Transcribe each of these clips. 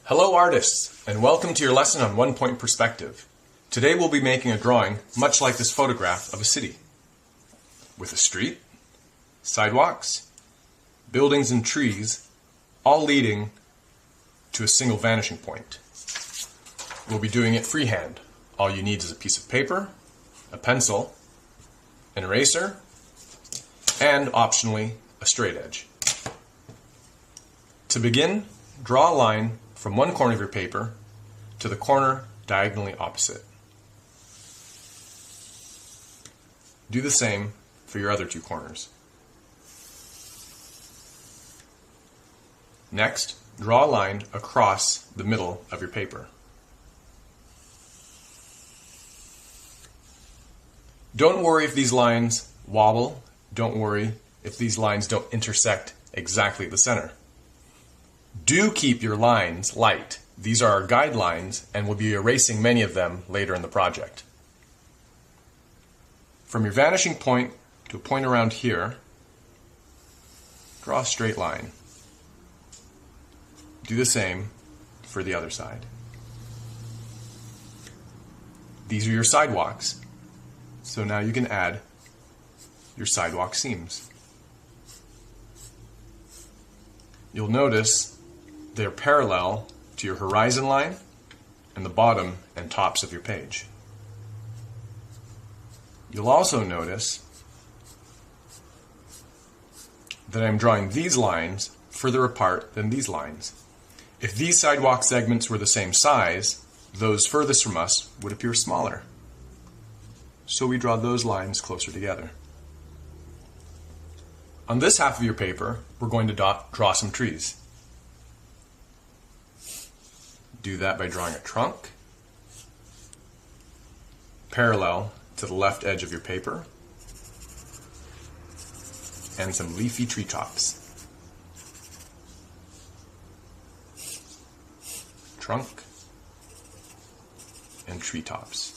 Hello artists, and welcome to your lesson on one-point perspective. Today we'll be making a drawing much like this photograph of a city, with a street, sidewalks, buildings and trees, all leading to a single vanishing point. We'll be doing it freehand. All you need is a piece of paper, a pencil, an eraser, and optionally a straight edge. To begin, draw a line from one corner of your paper to the corner diagonally opposite. Do the same for your other two corners. Next, draw a line across the middle of your paper. Don't worry if these lines wobble. Don't worry if these lines don't intersect exactly at the center. Do keep your lines light. These are our guidelines, and we'll be erasing many of them later in the project. From your vanishing point to a point around here, draw a straight line. Do the same for the other side. These are your sidewalks, so now you can add your sidewalk seams. You'll notice they're parallel to your horizon line and the bottom and tops of your page. You'll also notice that I'm drawing these lines further apart than these lines. If these sidewalk segments were the same size, those furthest from us would appear smaller. So we draw those lines closer together. On this half of your paper, we're going to draw some trees. Do that by drawing a trunk parallel to the left edge of your paper and some leafy treetops. Trunk and treetops.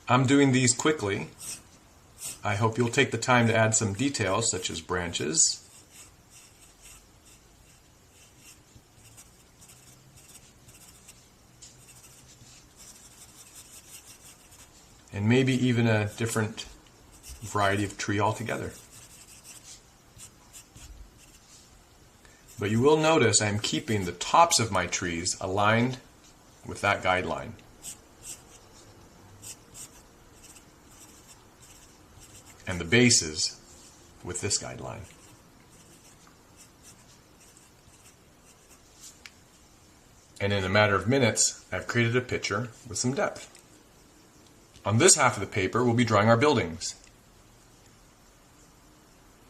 I'm doing these quickly. I hope you'll take the time to add some details such as branches, and maybe even a different variety of tree altogether. But you will notice I'm keeping the tops of my trees aligned with that guideline. And the bases with this guideline. And in a matter of minutes, I've created a picture with some depth. On this half of the paper, we'll be drawing our buildings.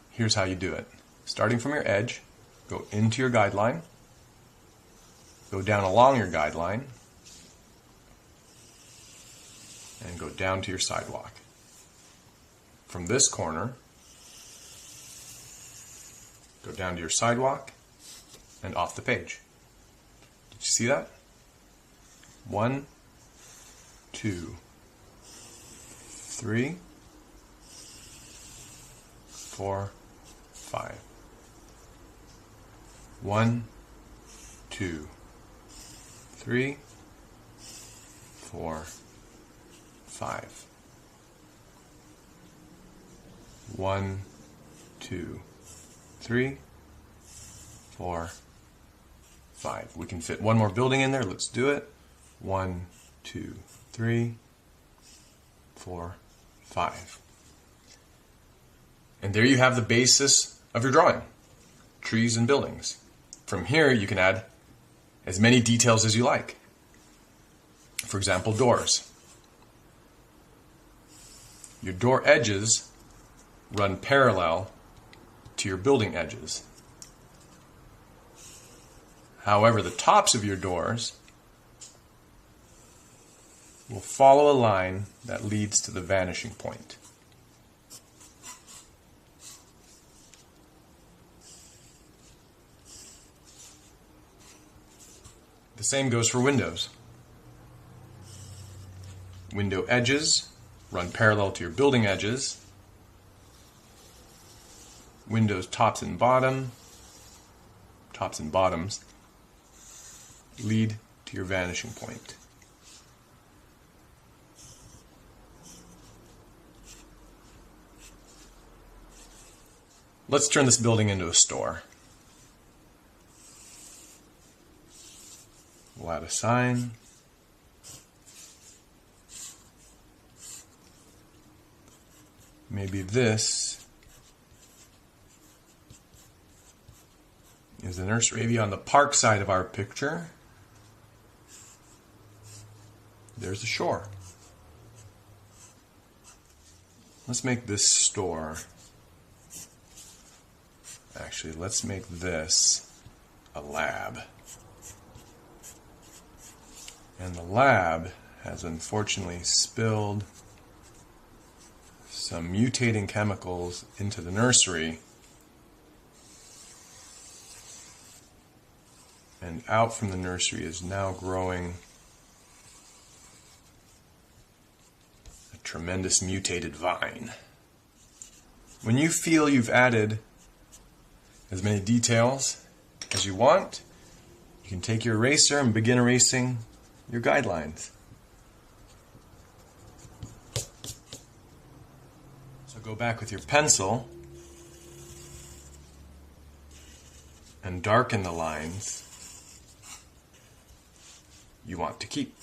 Here's how you do it. Starting from your edge, go into your guideline, go down along your guideline, and go down to your sidewalk. From this corner, go down to your sidewalk and off the page. Did you see that? 1, 2, 3, 4, 5. 1, 2, 3, 4, 5. 1, 2, 3, 4, 5. We can fit one more building in there. Let's do it. 1, 2, 3, 4, 5. And there you have the basis of your drawing. Trees and buildings. From here you can add as many details as you like. For example, doors. Your door edges run parallel to your building edges. However, the tops of your doors will follow a line that leads to the vanishing point. The same goes for windows. Window edges run parallel to your building edges. Windows tops and bottom tops and bottoms, lead to your vanishing point. Let's turn this building into a store. We'll add a sign. Maybe this is the nursery. Maybe on the park side of our picture, there's the shore. Let's make this store. Actually, let's make this a lab. And the lab has unfortunately spilled some mutating chemicals into the nursery, and out from the nursery is now growing a tremendous mutated vine. When you feel you've added as many details as you want, you can take your eraser and begin erasing your guidelines. So go back with your pencil and darken the lines you want to keep.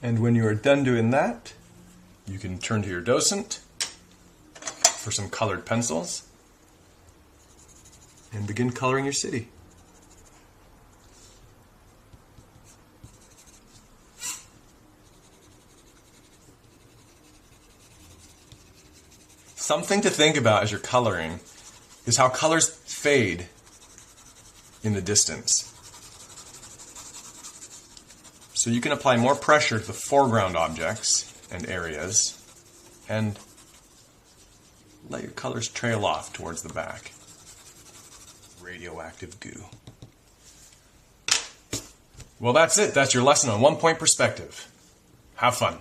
And when you are done doing that, you can turn to your docent for some colored pencils and begin coloring your city. Something to think about as you're coloring is how colors fade in the distance. So you can apply more pressure to the foreground objects and areas and let your colors trail off towards the back. Radioactive goo. Well, that's it. That's your lesson on 1-point perspective. Have fun.